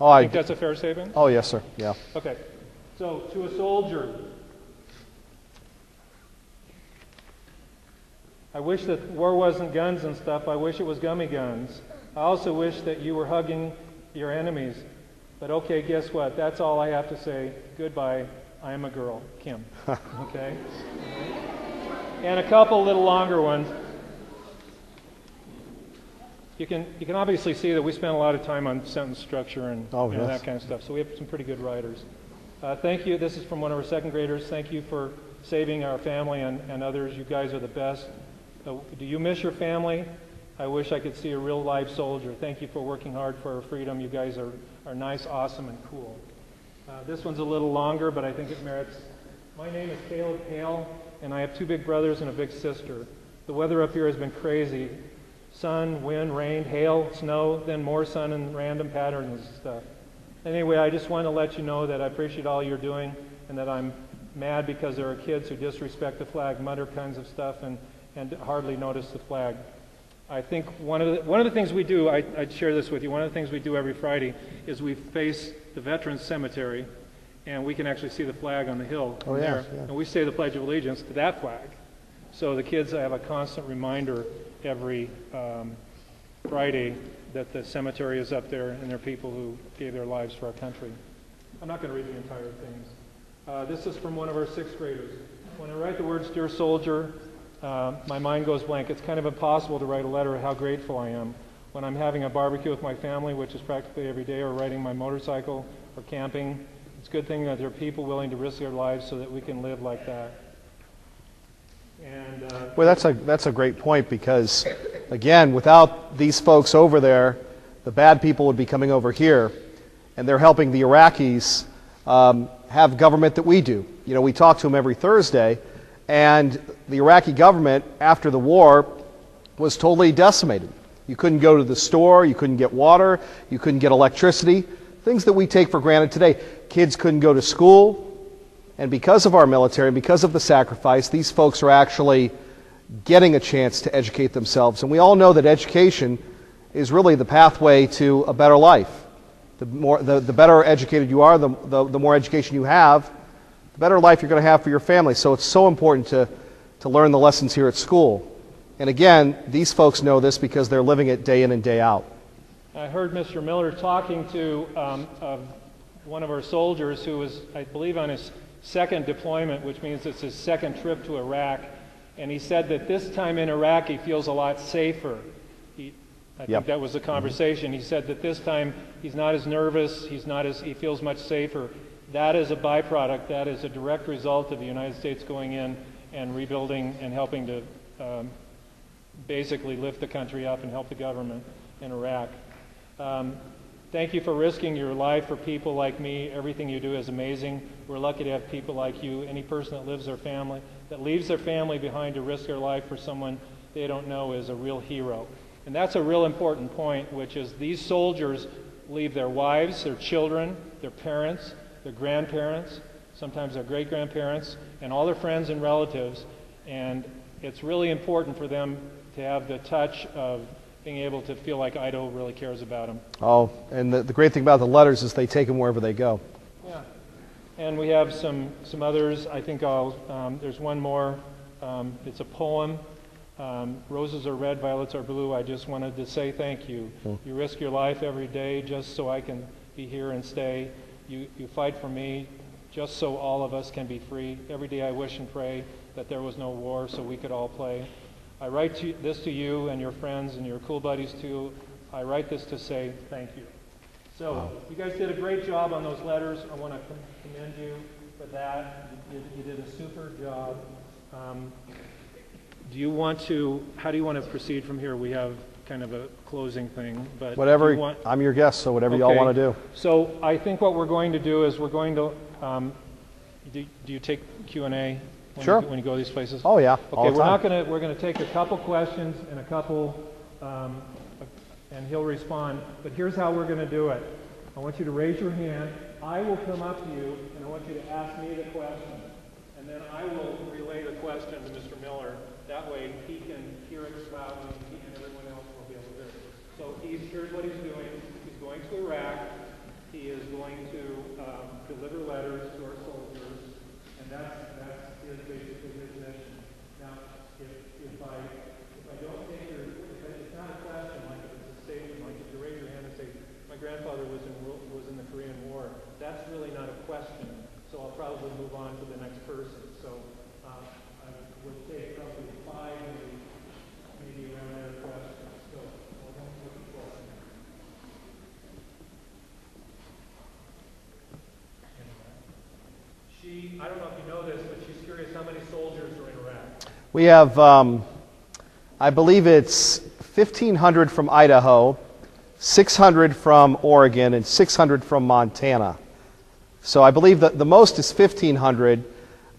Oh, I think that's a fair statement? Oh, yes, sir. Yeah. Okay. So, to a soldier, I wish that war wasn't guns and stuff. I wish it was gummy guns. I also wish that you were hugging your enemies. But okay, guess what? That's all I have to say. Goodbye. I am a girl. Kim. Okay? And a couple little longer ones. You can obviously see that we spend a lot of time on sentence structure and that kind of stuff. So we have some pretty good writers. Thank you. This is from one of our second graders. Thank you for saving our family and others. You guys are the best. Do you miss your family? I wish I could see a real live soldier. Thank you for working hard for our freedom. You guys are nice, awesome, and cool. This one's a little longer, but I think it merits. My name is Caleb Hale, and I have two big brothers and a big sister. The weather up here has been crazy. Sun, wind, rain, hail, snow, then more sun and random patterns and stuff. Anyway, I just want to let you know that I appreciate all you're doing and that I'm mad because there are kids who disrespect the flag, mutter kinds of stuff, and hardly notice the flag. I think one of the things we do, I'd share this with you, one of the things we do every Friday is we face the Veterans Cemetery, and we can actually see the flag on the hill there. Yeah. And we say the Pledge of Allegiance to that flag. So the kids have a constant reminder every Friday that the cemetery is up there and there are people who gave their lives for our country. I'm not going to read the entire things. This is from one of our sixth graders. When I write the words, "Dear Soldier," my mind goes blank. It's kind of impossible to write a letter of how grateful I am. When I'm having a barbecue with my family, which is practically every day, or riding my motorcycle, or camping, it's a good thing that there are people willing to risk their lives so that we can live like that. And, well, that's a great point because, again, without these folks over there, the bad people would be coming over here, and they're helping the Iraqis have government that we do. You know, we talk to them every Thursday, and the Iraqi government, after the war, was totally decimated. You couldn't go to the store, you couldn't get water, you couldn't get electricity, things that we take for granted today. Kids couldn't go to school. And because of our military, and because of the sacrifice, these folks are actually getting a chance to educate themselves. And we all know that education is really the pathway to a better life. The better educated you are, the more education you have, the better life you're going to have for your family. So it's so important to learn the lessons here at school. And again, these folks know this because they're living it day in and day out. I heard Mr. Miller talking to one of our soldiers who was, I believe, on his second deployment, which means it's his second trip to Iraq, and he said that this time in Iraq he feels a lot safer. I think that was the conversation. He said that this time he's not as nervous, he feels much safer. That is a byproduct, that is a direct result of the United States going in and rebuilding and helping to basically lift the country up and help the government in Iraq. Thank you for risking your life for people like me. Everything you do is amazing. We're lucky to have people like you. Any person that leaves their family behind to risk their life for someone they don't know is a real hero. And that's a real important point, which is these soldiers leave their wives, their children, their parents, their grandparents, sometimes their great-grandparents, and all their friends and relatives. And it's really important for them to have the touch of being able to feel like Idaho really cares about them. Oh, and the great thing about the letters is they take them wherever they go. Yeah. And we have some others. I think there's one more. It's a poem. Roses are red, violets are blue. I just wanted to say thank you. You risk your life every day just so I can be here and stay. You fight for me just so all of us can be free. Every day I wish and pray that there was no war so we could all play. I write this to you and your friends and your cool buddies too. I write this to say thank you. So you guys did a great job on those letters. I want to commend you for that. You did a super job. How do you want to proceed from here? We have kind of a closing thing, but whatever. I'm your guest, so whatever y'all want to do. So I think what we're going to do is we're going to. Do you take Q&A? Sure. When you go to these places? Oh yeah. Okay, we're going to take a couple questions and a couple, and he'll respond. But here's how we're going to do it. I want you to raise your hand. I will come up to you, and I want you to ask me the question, and then I will relay the question to Mr. Miller. That way he can hear it loudly, and everyone else will be able to hear it. So here's what he's doing. He's going to Iraq. He is going to deliver letters to our soldiers, and that's his basically his mission. Now, if I don't take your, if it's not a question, like if it's a statement, like if you raise your hand and say, my grandfather was in the Korean War, that's really not a question. So I'll probably move on to the next person. So I would take probably 5, maybe around there questions. So I'll look at the question. I don't know if you know this, but she's curious how many soldiers are in Iraq. We have, I believe it's 1,500 from Idaho, 600 from Oregon, and 600 from Montana. So I believe that the most is 1,500.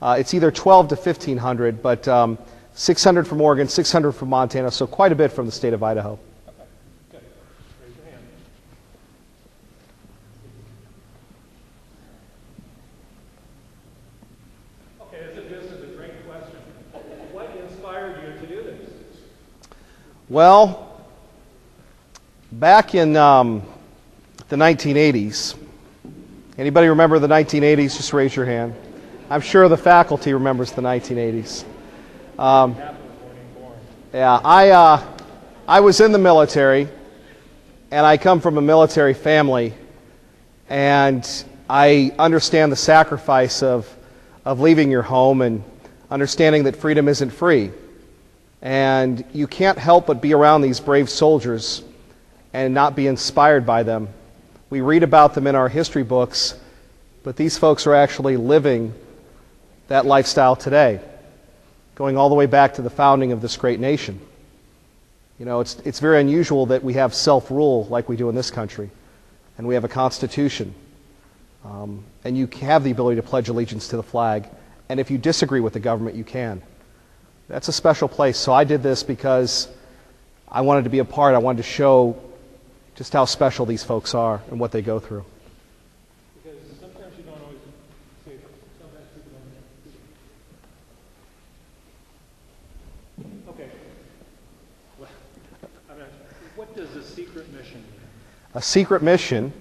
It's either 12 to 1,500, but 600 from Oregon, 600 from Montana, so quite a bit from the state of Idaho. Okay, good. Raise your hand. Okay, this is a great question. What inspired you to do this? Well, back in the 1980s, anybody remember the 1980s? Just raise your hand. I'm sure the faculty remembers the 1980s. Yeah, I was in the military, and I come from a military family, and I understand the sacrifice of leaving your home and understanding that freedom isn't free. And you can't help but be around these brave soldiers and not be inspired by them. We read about them in our history books, but these folks are actually living that lifestyle today, going all the way back to the founding of this great nation. You know, it's very unusual that we have self-rule like we do in this country, and we have a constitution, and you have the ability to pledge allegiance to the flag, and if you disagree with the government, you can. That's a special place. So I did this because I wanted to be a part. I wanted to show just how special these folks are and what they go through. Because sometimes you don't always see it. Sometimes people don't. Okay. Well, what does a secret mission mean? A secret mission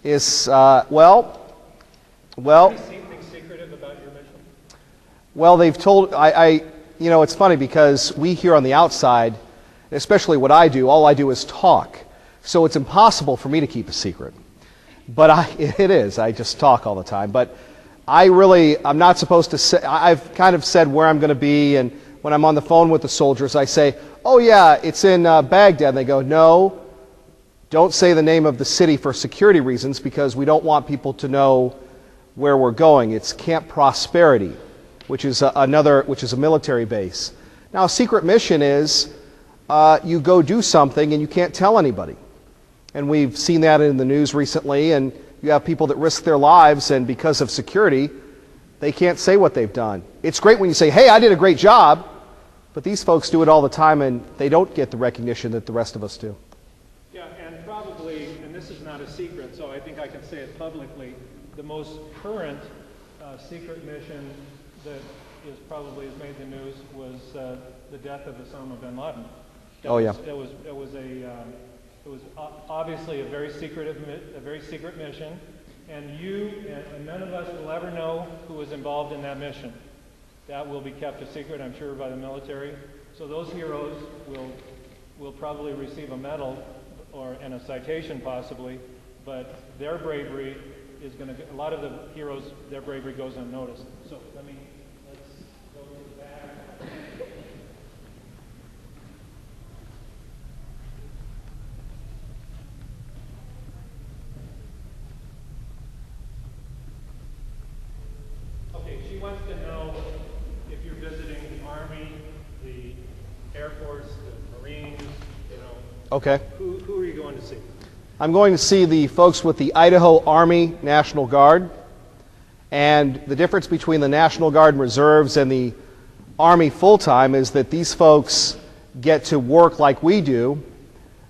is, well. Anything secretive about your mission? Well, they've told, you know, it's funny because we here on the outside, especially what I do, all I do is talk. So it's impossible for me to keep a secret. But it is. I just talk all the time. But I'm not supposed to say, I've kind of said where I'm going to be, and when I'm on the phone with the soldiers, I say, oh yeah, it's in Baghdad. And they go, no, don't say the name of the city for security reasons because we don't want people to know where we're going. It's Camp Prosperity, which is a military base. Now, a secret mission is you go do something and you can't tell anybody. And we've seen that in the news recently, and you have people that risk their lives, and because of security, they can't say what they've done. It's great when you say, hey, I did a great job, but these folks do it all the time, and they don't get the recognition that the rest of us do. Yeah, and probably, and this is not a secret, so I think I can say it publicly, the most current secret mission that probably has made the news was the death of Osama bin Laden. It was obviously a very secret mission, and none of us will ever know who was involved in that mission. That will be kept a secret, I'm sure, by the military. So those heroes will probably receive a medal and a citation possibly, but their bravery is going to. A lot of the heroes, their bravery goes unnoticed. So let's go to the back. Okay, she wants to know if you're visiting the Army, the Air Force, the Marines, Okay. Who are you going to see? I'm going to see the folks with the Idaho Army National Guard. And the difference between the National Guard and Reserves and the Army full-time is that these folks get to work like we do,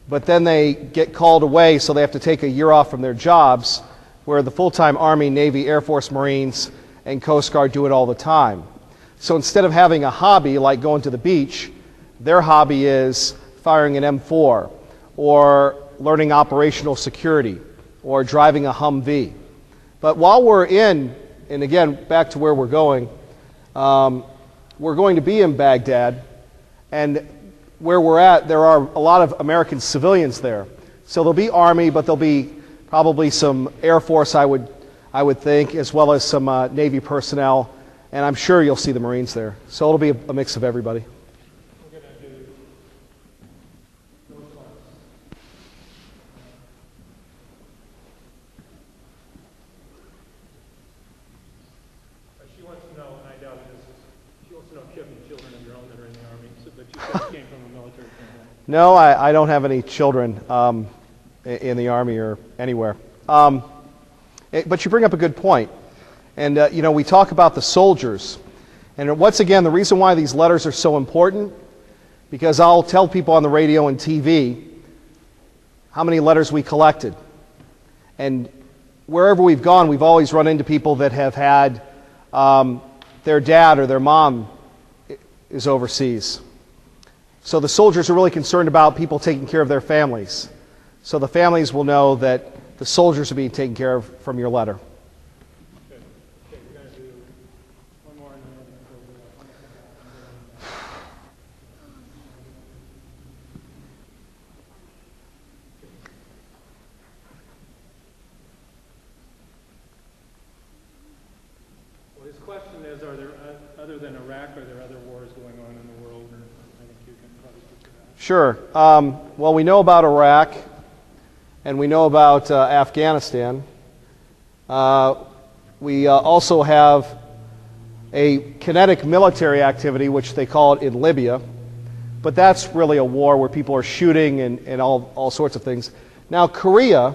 but then they get called away, so they have to take a year off from their jobs, where the full-time Army, Navy, Air Force, Marines, and Coast Guard do it all the time. So instead of having a hobby like going to the beach, their hobby is firing an M4 or learning operational security or driving a Humvee. But while we're in, and again, back to where we're going to be in Baghdad, and where we're at, there are a lot of American civilians there. So there'll be Army, but there'll be probably some Air Force, I would think, as well as some Navy personnel, and I'm sure you'll see the Marines there. So it'll be a mix of everybody. We're going to do those ones. She wants to know, and I doubt this, she wants to know if you have any children of your own that are in the Army, so, but you said you came from a military family. No, I don't have any children in the Army or anywhere. But you bring up a good point. And, you know, we talk about the soldiers. And once again, the reason why these letters are so important, because I'll tell people on the radio and TV how many letters we collected. And wherever we've gone, we've always run into people that have had their dad or their mom is overseas. So the soldiers are really concerned about people taking care of their families. So the families will know that the soldiers are being taken care of from your letter. Okay, we're going to do one more and then well, his question is, are there, other than Iraq, are there other wars going on in the world? Or I think you can probably speak to that. Sure. Well, we know about Iraq, and we know about Afghanistan. We also have a kinetic military activity, which they call it in Libya. But that's really a war where people are shooting and all sorts of things. Now, Korea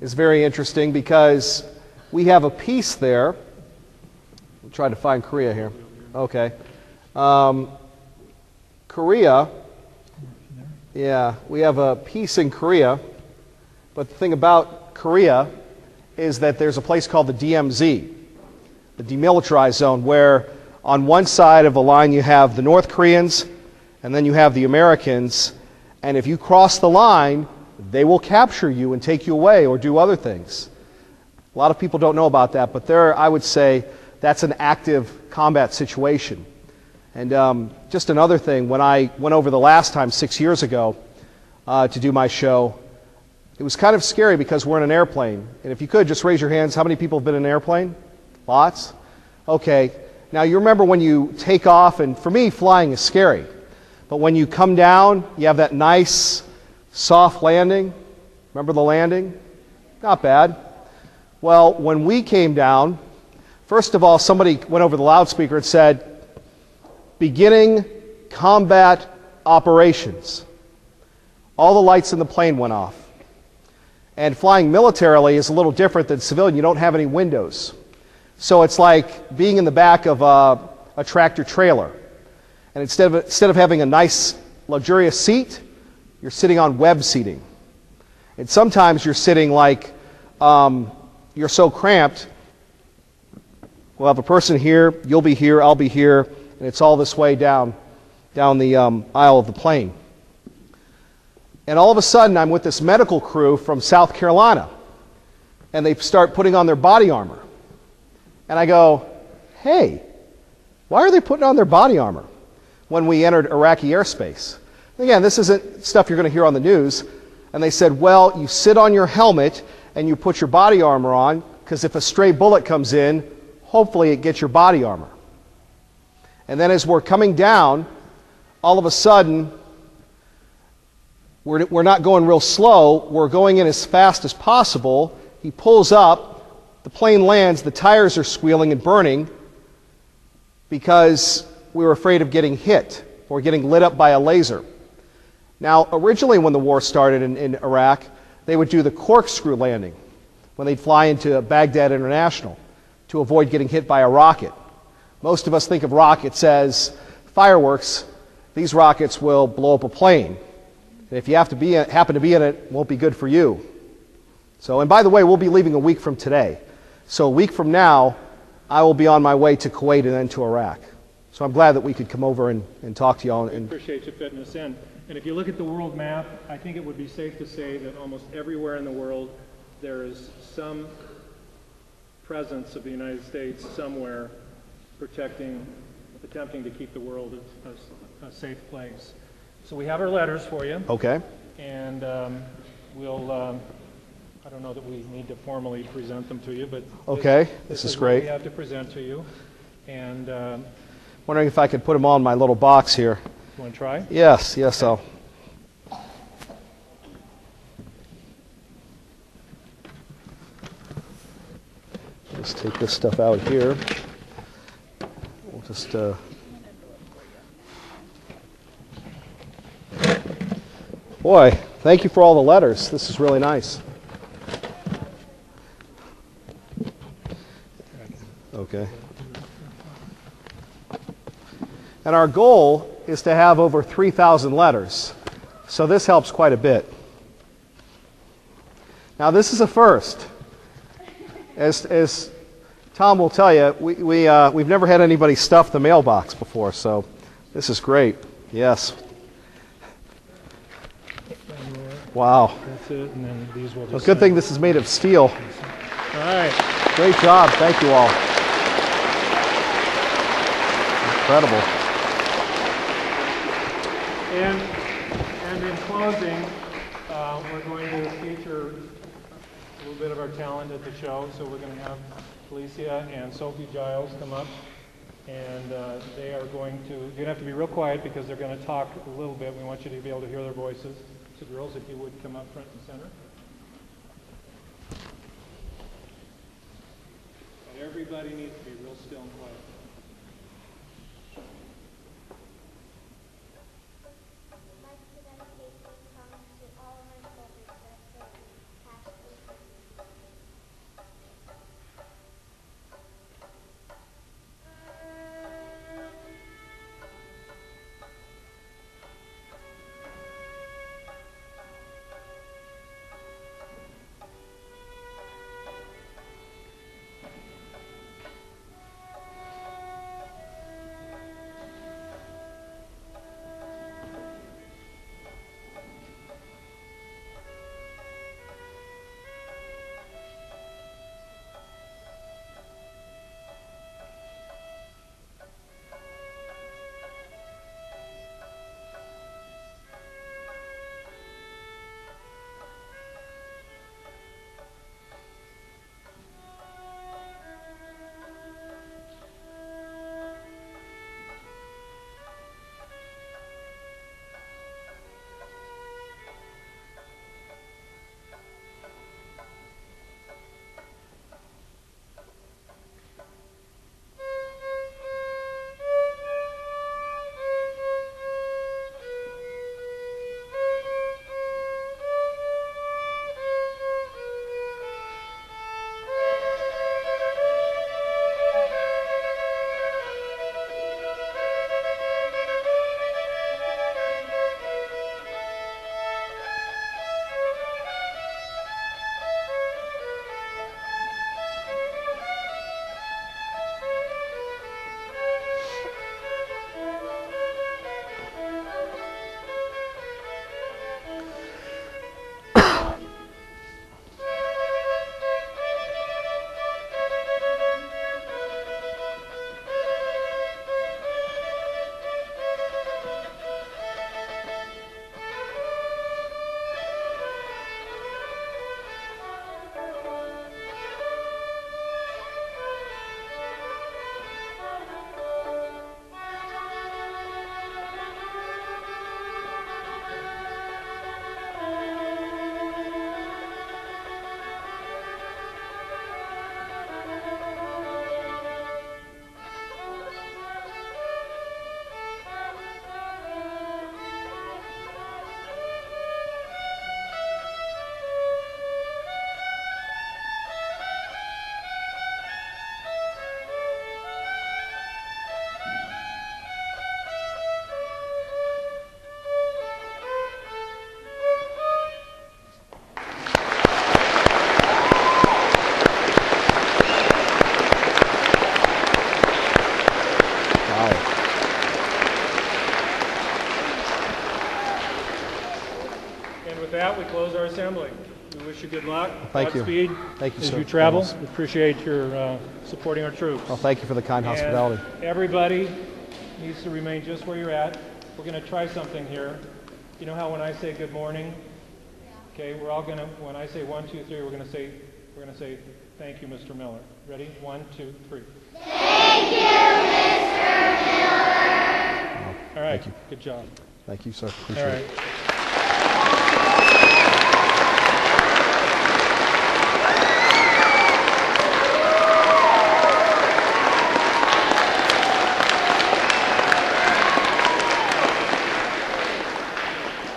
is very interesting because we have a peace there. I'm trying to find Korea here. Okay. Korea, yeah, we have a peace in Korea. But the thing about Korea is that there's a place called the DMZ, the Demilitarized Zone, where on one side of the line you have the North Koreans and then you have the Americans, and if you cross the line, they will capture you and take you away or do other things. A lot of people don't know about that, but there, I would say, that's an active combat situation. And just another thing, when I went over the last time, 6 years ago, to do my show, it was kind of scary because we're in an airplane. And if you could, just raise your hands. How many people have been in an airplane? Lots? Okay. Now, you remember when you take off, and for me, flying is scary. But when you come down, you have that nice, soft landing. Remember the landing? Not bad. Well, when we came down, first of all, somebody went over the loudspeaker and said, "Beginning combat operations." All the lights in the plane went off. And flying militarily is a little different than civilian. You don't have any windows. So it's like being in the back of a tractor trailer. And instead of having a nice, luxurious seat, you're sitting on web seating. And sometimes you're sitting like you're so cramped. We'll have a person here, you'll be here, I'll be here, and it's all this way down the aisle of the plane. And all of a sudden, I'm with this medical crew from South Carolina, and they start putting on their body armor. And I go, "Hey, why are they putting on their body armor when we entered Iraqi airspace?" Again, this isn't stuff you're going to hear on the news. And they said, "Well, you sit on your helmet and you put your body armor on, because if a stray bullet comes in, hopefully it gets your body armor." And then as we're coming down, all of a sudden, we're not going real slow, we're going in as fast as possible. He pulls up, the plane lands, the tires are squealing and burning because we were afraid of getting hit or getting lit up by a laser. Now, originally when the war started in Iraq, they would do the corkscrew landing when they'd fly into Baghdad International to avoid getting hit by a rocket. Most of us think of rockets as fireworks. These rockets will blow up a plane. And if you happen to be in it, it won't be good for you. So, and by the way, we'll be leaving a week from today. So a week from now, I will be on my way to Kuwait and then to Iraq. So I'm glad that we could come over and talk to you all. And appreciate you fitting us in. And if you look at the world map, I think it would be safe to say that almost everywhere in the world there is some presence of the United States somewhere attempting to keep the world a safe place. So we have our letters for you. Okay. And I don't know that we need to formally present them to you, but okay, this is great. What we have to present to you. And wondering if I could put them all in my little box here. You want to try? Yes, I'll. Just take this stuff out here. We'll just boy, thank you for all the letters. This is really nice. Okay. And our goal is to have over 3,000 letters. So this helps quite a bit. Now this is a first. As Tom will tell you, we've never had anybody stuff the mailbox before, so this is great. Yes. Wow. That's it, and then these will just... Well, good thing this is made of steel. All right. Great job. Thank you all. Incredible. And in closing, we're going to feature a little bit of our talent at the show. So we're going to have Felicia and Sophie Giles come up, and they are going to. You're going to have to be real quiet because they're going to talk a little bit. We want you to be able to hear their voices. So girls, if you would come up front and center. And everybody needs to be real still and quiet. With that, we close our assembly. We wish you good luck. Thank you. Godspeed Thank you, as sir. you travel. Thanks. We appreciate your supporting our troops. Well, thank you for the kind hospitality. And everybody needs to remain just where you're at. We're going to try something here. You know how when I say good morning, okay, we're all going to, when I say 1, 2, 3, we're going to say thank you, Mr. Miller. Ready? 1, 2, 3. Thank you, Mr. Miller. All right. Thank you. Good job. Thank you, sir. All Appreciate right. it.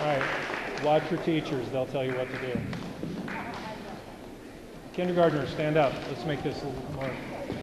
All right. Watch your teachers. They'll tell you what to do. Kindergartners, stand up. Let's make this a little more